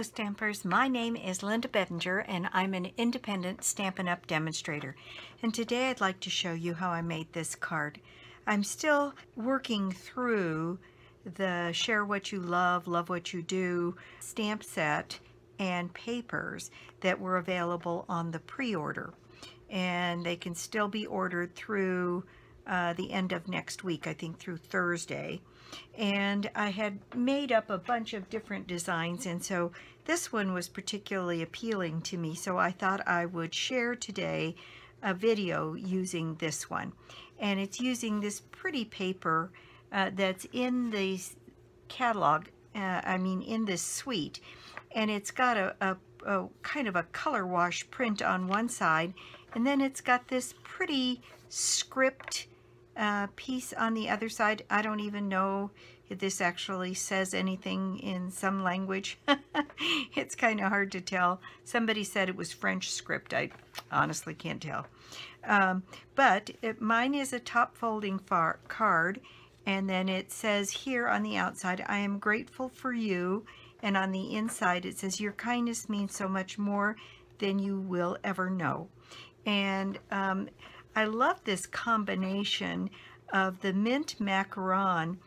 Stampers, my name is Linda Bedinger and I'm an independent Stampin' Up! Demonstrator. And today I'd like to show you how I made this card. I'm still working through the Share What You Love, Love What You Do stamp set and papers that were available on the pre-order. And they can still be ordered through the end of next week, I think through Thursday. And I had made up a bunch of different designs, and so this one was particularly appealing to me, so I thought I would share today a video using this one. And it's using this pretty paper that's in the catalog, in this suite, and it's got a kind of a color wash print on one side, and then it's got this pretty script piece on the other side. I don't even know if this actually says anything in some language. It's kind of hard to tell. Somebody said it was French script. I honestly can't tell. But mine is a top folding card, and then it says here on the outside, I am grateful for you, and on the inside it says, your kindness means so much more than you will ever know. And I love this combination of the Mint Macaron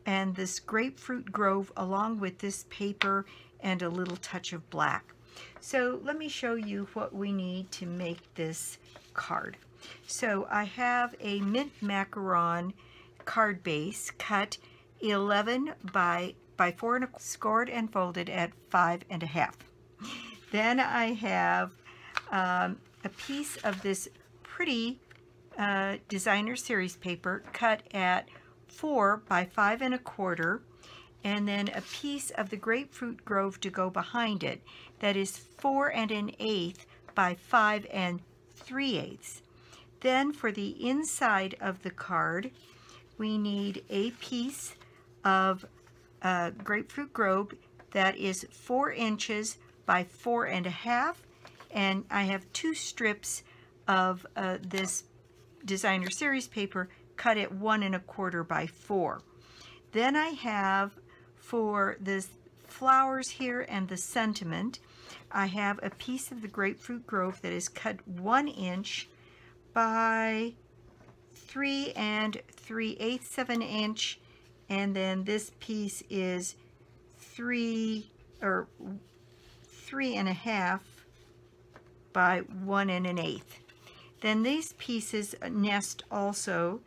and this Grapefruit Grove along with this paper and a little touch of black. So let me show you what we need to make this card. So I have a Mint Macaron card base cut 11 by 4 and scored and folded at 5.5. Then I have a piece of this pretty designer series paper cut at 4 by 5 1/4, and then a piece of the Grapefruit Grove to go behind it that is 4 1/8 by 5 3/8. Then for the inside of the card, we need a piece of Grapefruit Grove that is 4 inches by 4.5, and I have 2 strips of this designer series paper cut at 1 1/4 by 4. Then I have, for the flowers here and the sentiment, I have a piece of the Grapefruit Grove that is cut 1 inch by 3 3/8 of an inch, and then this piece is 3 1/2 by 1 1/8. Then these pieces nest also.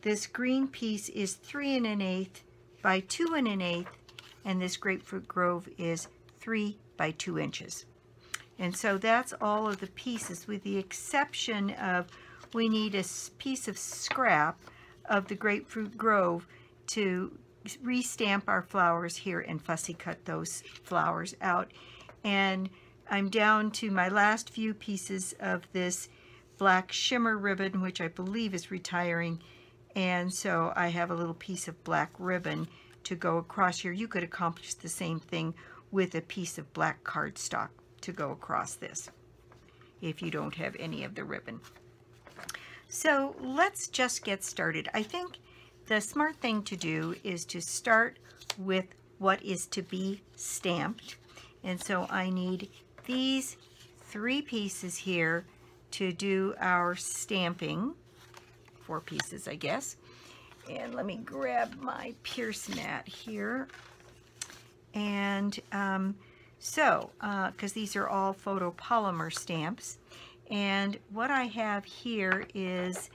This green piece is 3 1/8 by 2 1/8, and this Grapefruit Grove is 3 by 2 inches. And so that's all of the pieces, with the exception of we need a piece of scrap of the Grapefruit Grove to restamp our flowers here and fussy cut those flowers out. And I'm down to my last few pieces of this black shimmer ribbon, which I believe is retiring, and so I have a little piece of black ribbon to go across here. You could accomplish the same thing with a piece of black cardstock to go across this if you don't have any of the ribbon. So let's just get started. I think the smart thing to do is to start with what is to be stamped, and so I need these 3 pieces here to do our stamping. 4 pieces, I guess. And let me grab my Pierce mat here. And because these are all photopolymer stamps, and what I have here is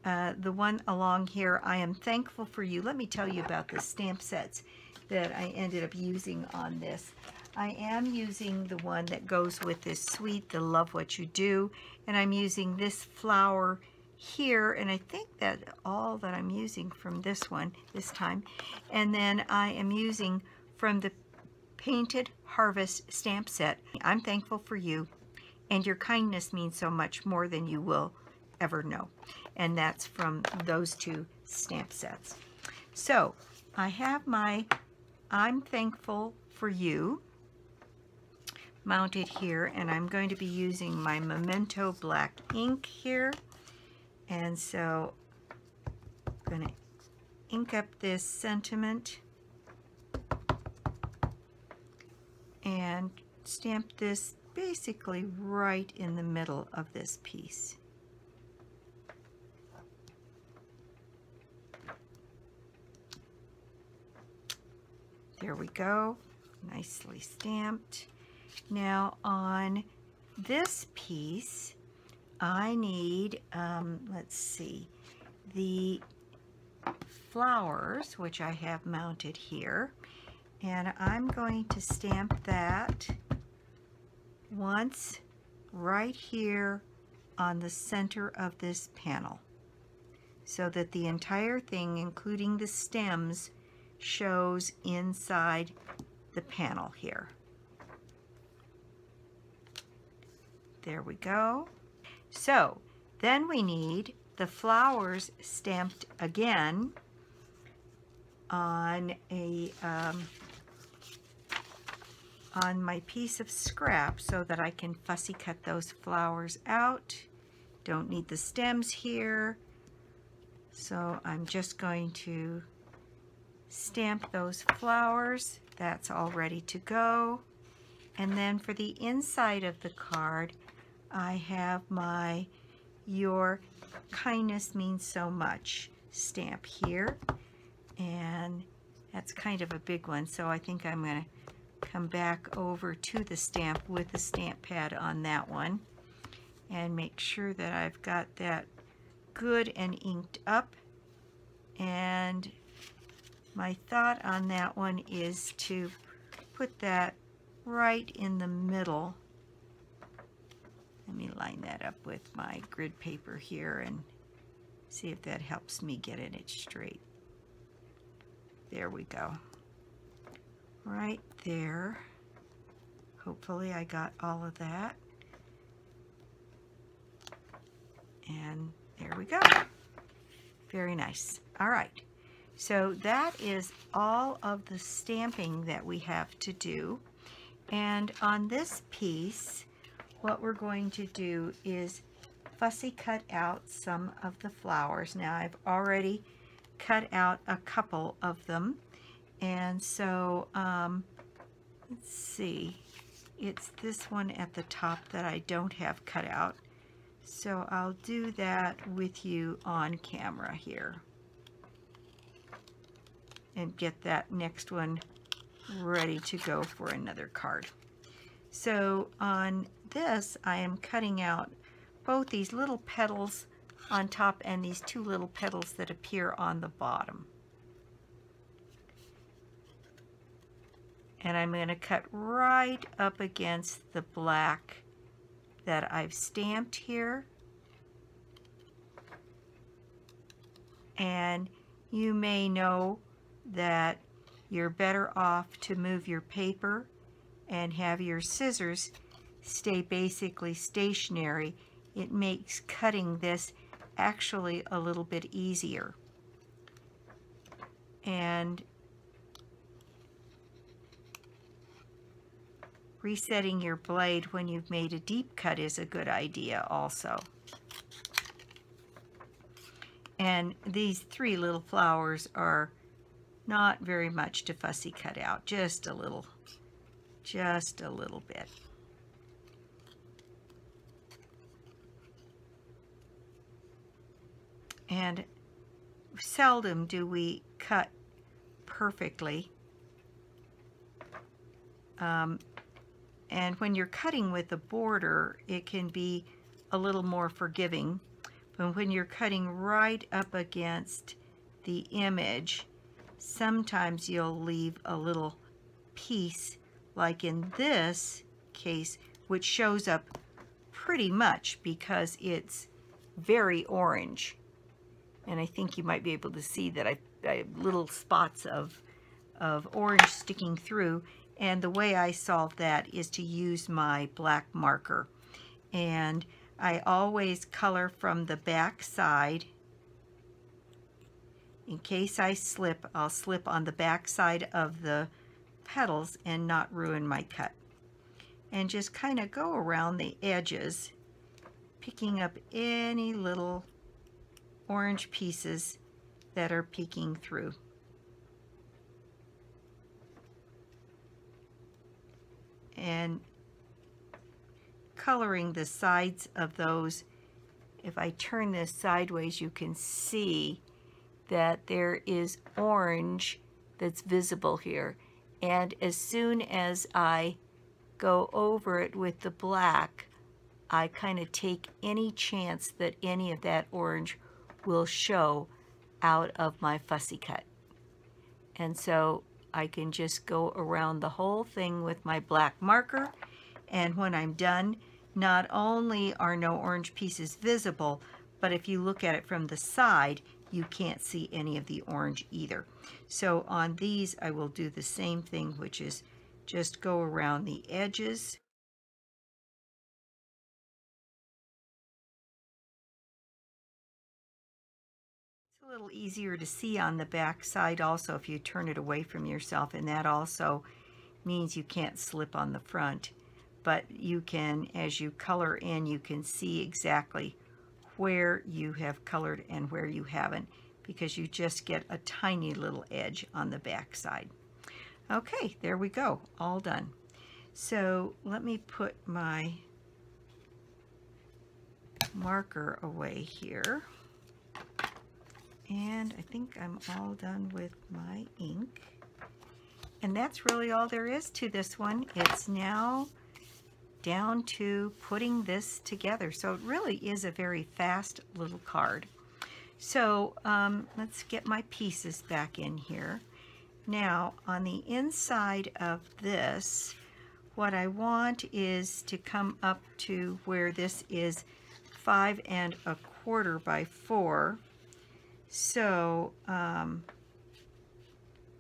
the one along here, I am thankful for you. Let me tell you about the stamp sets that I ended up using on this. I am using the one that goes with this suite, the Love What You Do, and I'm using this flower here, and I think that's all that I'm using from this one this time. And then I am using from the Painted Harvest stamp set, I'm thankful for you, and your kindness means so much more than you will ever know. And that's from those 2 stamp sets. So I have my I'm thankful for you mounted here, and I'm going to be using my Memento black ink here, and so I'm going to ink up this sentiment and stamp this basically right in the middle of this piece. There we go, nicely stamped. Now on this piece, I need, let's see, the flowers, which I have mounted here, and I'm going to stamp that once right here on the center of this panel, so that the entire thing, including the stems, shows inside the panel here. There we go. So then we need the flowers stamped again on a on my piece of scrap so that I can fussy cut those flowers out. Don't need the stems here, so I'm just going to stamp those flowers. That's all ready to go. And then for the inside of the card, I have my "Your Kindness Means So Much" stamp here, and that's kind of a big one, so I think I'm going to come back over to the stamp with the stamp pad on that one and make sure that I've got that good and inked up. And my thought on that one is to put that right in the middle. Let me line that up with my grid paper here and see if that helps me get it straight. There we go. Right there. Hopefully I got all of that. And there we go. Very nice. All right. So that is all of the stamping that we have to do. And on this piece, what we're going to do is fussy cut out some of the flowers. Now I've already cut out a couple of them, and so let's see, it's this one at the top that I don't have cut out, so I'll do that with you on camera here and get that next one ready to go for another card. So on this, I am cutting out both these little petals on top and these two little petals that appear on the bottom. And I'm going to cut right up against the black that I've stamped here. And you may know that you're better off to move your paper and have your scissors stay basically stationary. It makes cutting this actually a little bit easier. And resetting your blade when you've made a deep cut is a good idea also. And these three little flowers are not very much to fussy cut out, just a little bit. And seldom do we cut perfectly. And when you're cutting with a border, it can be a little more forgiving. But when you're cutting right up against the image, sometimes you'll leave a little piece, like in this case, which shows up pretty much because it's very orange. And I think you might be able to see that I have little spots of orange sticking through. And the way I solve that is to use my black marker. And I always color from the back side. In case I slip, I'll slip on the back side of the petals and not ruin my cut. And just kind of go around the edges, picking up any little orange pieces that are peeking through. And coloring the sides of those. If I turn this sideways, you can see that there is orange that's visible here. And as soon as I go over it with the black, I kind of take any chance that any of that orange will show out of my fussy cut. And so I can just go around the whole thing with my black marker, and when I'm done, not only are no orange pieces visible, but if you look at it from the side, you can't see any of the orange either. So on these, I will do the same thing, which is just go around the edges. It's a little easier to see on the back side also if you turn it away from yourself, and that also means you can't slip on the front. But you can, as you color in, you can see exactly where you have colored and where you haven't, because you just get a tiny little edge on the back side. Okay, there we go, all done. So let me put my marker away here. And I think I'm all done with my ink. And that's really all there is to this one. It's now down to putting this together. So it really is a very fast little card. So let's get my pieces back in here. Now on the inside of this, what I want is to come up to where this is 5 1/4 by 4. So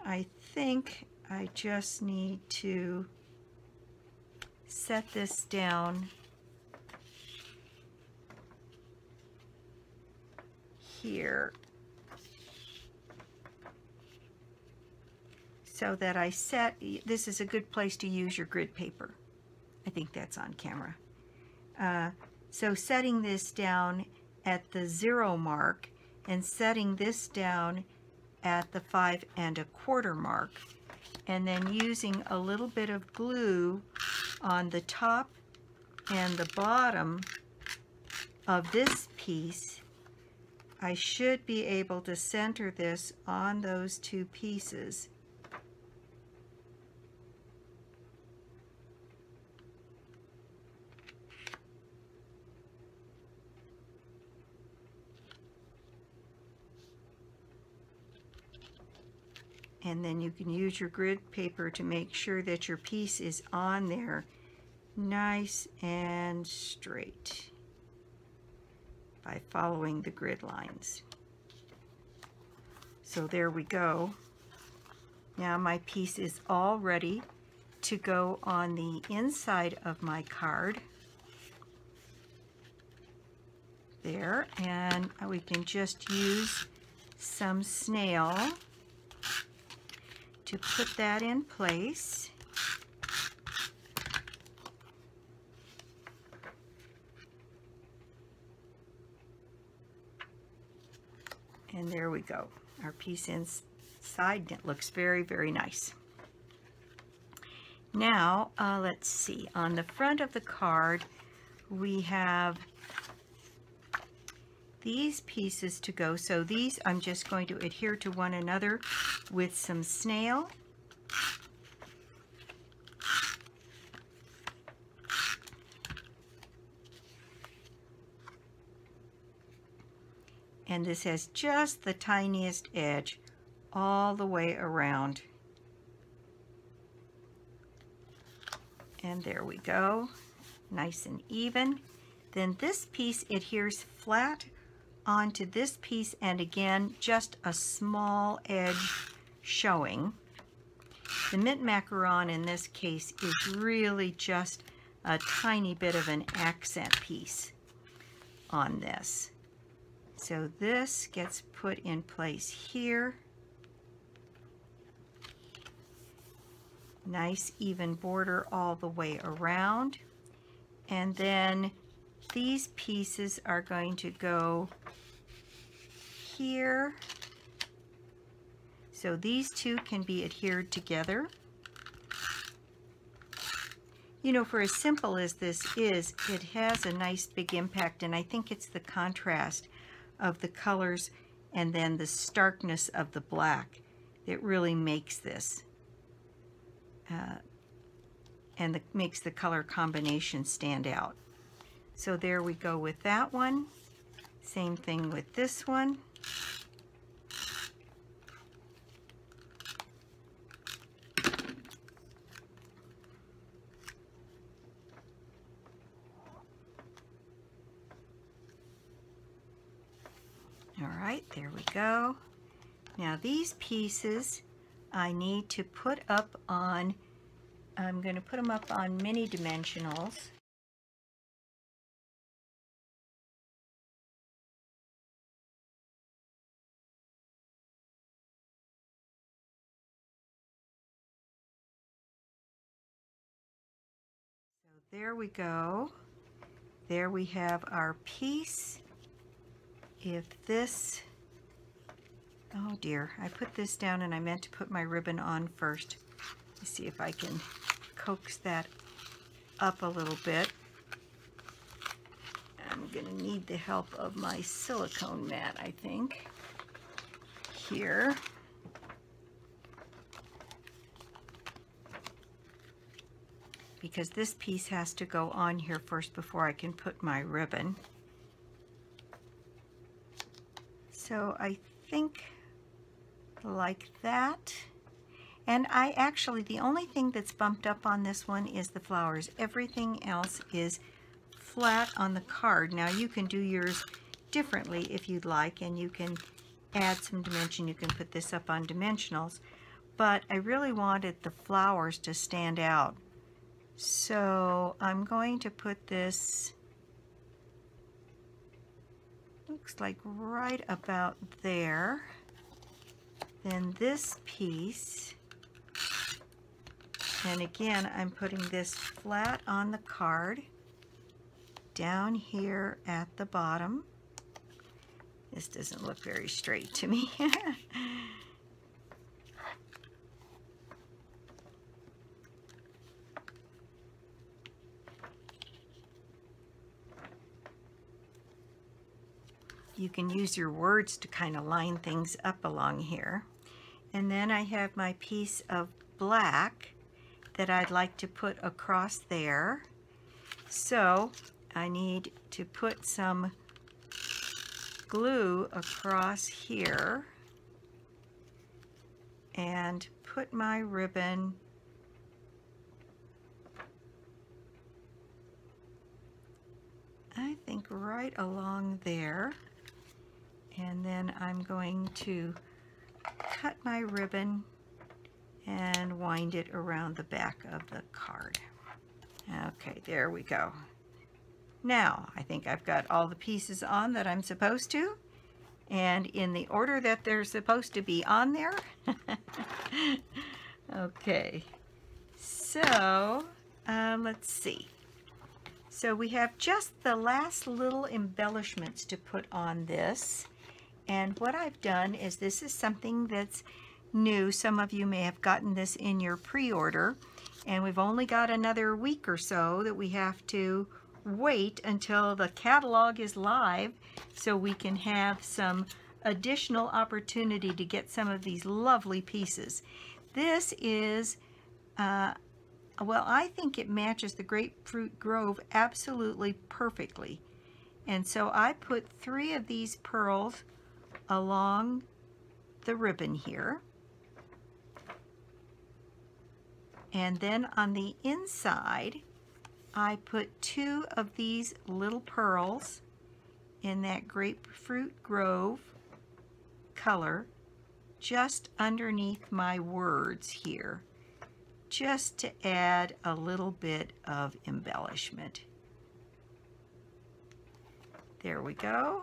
I think I just need to set this down here so that I set, this is a good place to use your grid paper. I think that's on camera. So setting this down at the 0 mark and setting this down at the 5 1/4 mark, and then using a little bit of glue on the top and the bottom of this piece, I should be able to center this on those two pieces. And then you can use your grid paper to make sure that your piece is on there nice and straight by following the grid lines. So there we go. Now my piece is all ready to go on the inside of my card. There, and we can just use some snail to put that in place. And there we go. Our piece inside, it looks very, very nice. Now, let's see. On the front of the card, we have these pieces to go. So these I'm just going to adhere to one another with some snail. And this has just the tiniest edge all the way around. And there we go, nice and even. Then this piece adheres flat onto this piece, and again, just a small edge showing. The Mint Macaron in this case is really just a tiny bit of an accent piece on this. So this gets put in place here. Nice even border all the way around. And then these pieces are going to go here. So these two can be adhered together. you know, for as simple as this is, it has a nice big impact, and I think it's the contrast of the colors and then the starkness of the black that really makes this and makes the color combination stand out. So there we go with that one. Same thing with this one. All right, there we go. Now these pieces I need to put up on, I'm going to put them up on mini dimensionals. So there we go. There we have our piece. If this, oh dear, I put this down and I meant to put my ribbon on first. Let's see if I can coax that up a little bit. I'm going to need the help of my silicone mat, I think, here. Because this piece has to go on here first before I can put my ribbon. So I think like that. And I actually, the only thing that's bumped up on this one is the flowers. Everything else is flat on the card. Now you can do yours differently if you'd like, and you can add some dimension. You can put this up on dimensionals, but I really wanted the flowers to stand out. So I'm going to put this, looks like right about there. Then this piece, and again I'm putting this flat on the card down here at the bottom. This doesn't look very straight to me. You can use your words to kind of line things up along here. And then I have my piece of black that I'd like to put across there. So I need to put some glue across here and put my ribbon I think right along there. And then I'm going to cut my ribbon and wind it around the back of the card. Okay, there we go. Now, I think I've got all the pieces on that I'm supposed to, and in the order that they're supposed to be on there. Okay, so let's see. So we have just the last little embellishments to put on this. And what I've done is, this is something that's new. Some of you may have gotten this in your pre-order, and we've only got another week or so that we have to wait until the catalog is live so we can have some additional opportunity to get some of these lovely pieces. This is, well, I think it matches the Grapefruit Grove absolutely perfectly. And so I put 3 of these pearls along the ribbon here. And then on the inside, I put 2 of these little pearls in that Grapefruit Grove color just underneath my words here, just to add a little bit of embellishment. There we go.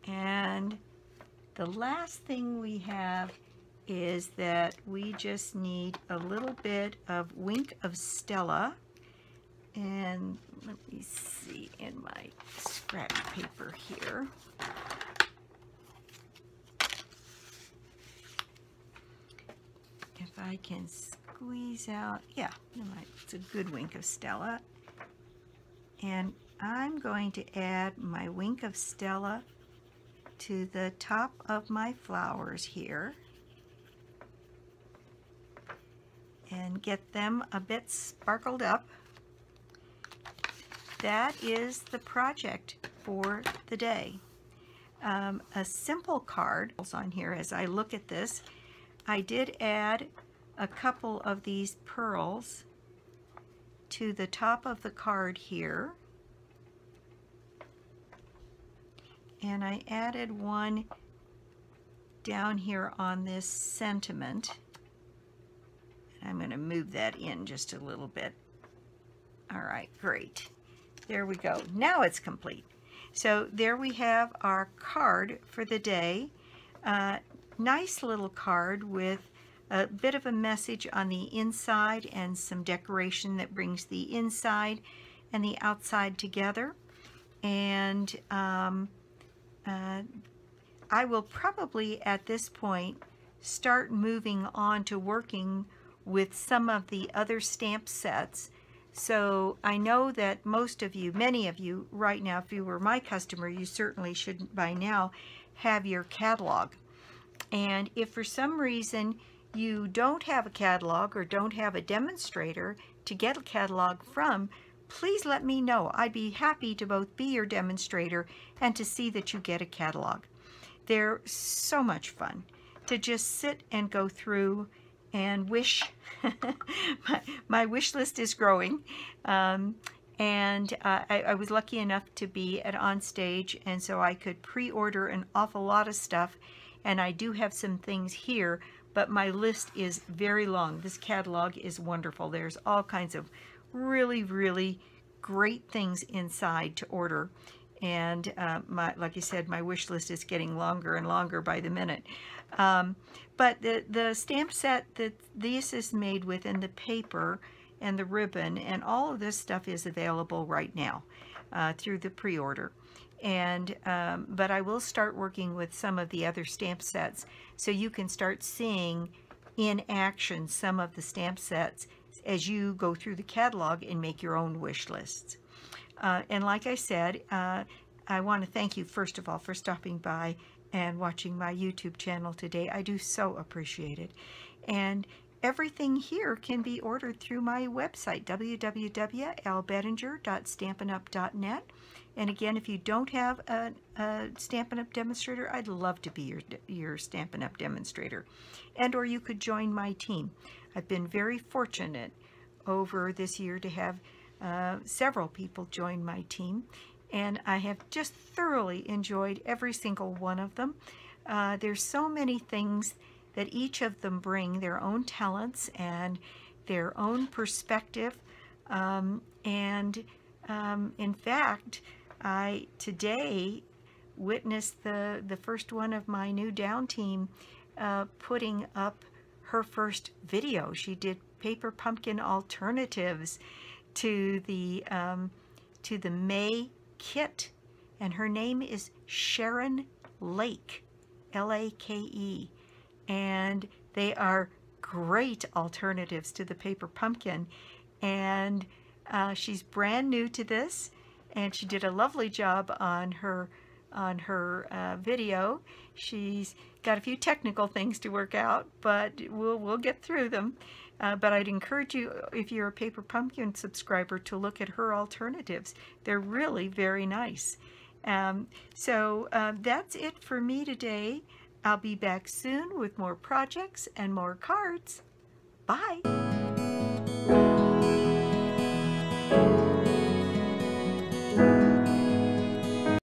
And the last thing we have is that we just need a little bit of Wink of Stella. And let me see in my scratch paper here. If if I can squeeze out, yeah, it's a good wink of Stella. And I'm going to add my wink of Stella to the top of my flowers here and get them a bit sparkled up. That is the project for the day. A simple card on here. As I look at this, I did add a couple of these pearls to the top of the card here, and I added one down here on this sentiment. I'm going to move that in just a little bit. All right, great. There we go. Now it's complete. So there we have our card for the day. Nice little card with a bit of a message on the inside and some decoration that brings the inside and the outside together. And I will probably at this point start moving on to working with some of the other stamp sets. So I know that most of you, many of you right now, if you were my customer, you certainly should by now have your catalog. And if for some reason you don't have a catalog or don't have a demonstrator to get a catalog from, please let me know. I'd be happy to both be your demonstrator and to see that you get a catalog. They're so much fun to just sit and go through and wish. My wish list is growing, and I was lucky enough to be at On Stage, and so I could pre-order an awful lot of stuff, and I do have some things here, but my list is very long. This catalog is wonderful. There's all kinds of really, really great things inside to order, and like I said, my wish list is getting longer and longer by the minute. But the stamp set that this is made with, and the paper and the ribbon and all of this stuff is available right now through the pre-order. And but I will start working with some of the other stamp sets, so you can start seeing in action some of the stamp sets as you go through the catalog and make your own wish lists. And like I said, I want to thank you first of all for stopping by and watching my YouTube channel today. I do so appreciate it. And everything here can be ordered through my website, www.lbedinger.stampinup.net. And again, if you don't have a Stampin' Up! Demonstrator, I'd love to be your Stampin' Up! Demonstrator. And or you could join my team. I've been very fortunate over this year to have several people join my team, and I have just thoroughly enjoyed every single one of them. There's so many things that each of them bring, their own talents and their own perspective. In fact, I today witnessed the first one of my new down team putting up her first video. She did paper pumpkin alternatives to the May kit, and her name is Sharon Lake, L-A-K-E, and they are great alternatives to the paper pumpkin. And she's brand new to this, and she did a lovely job on her video. She's got a few technical things to work out, but we'll get through them. But I'd encourage you, if you're a Paper Pumpkin subscriber, to look at her alternatives. They're really very nice. So that's it for me today. I'll be back soon with more projects and more cards. Bye!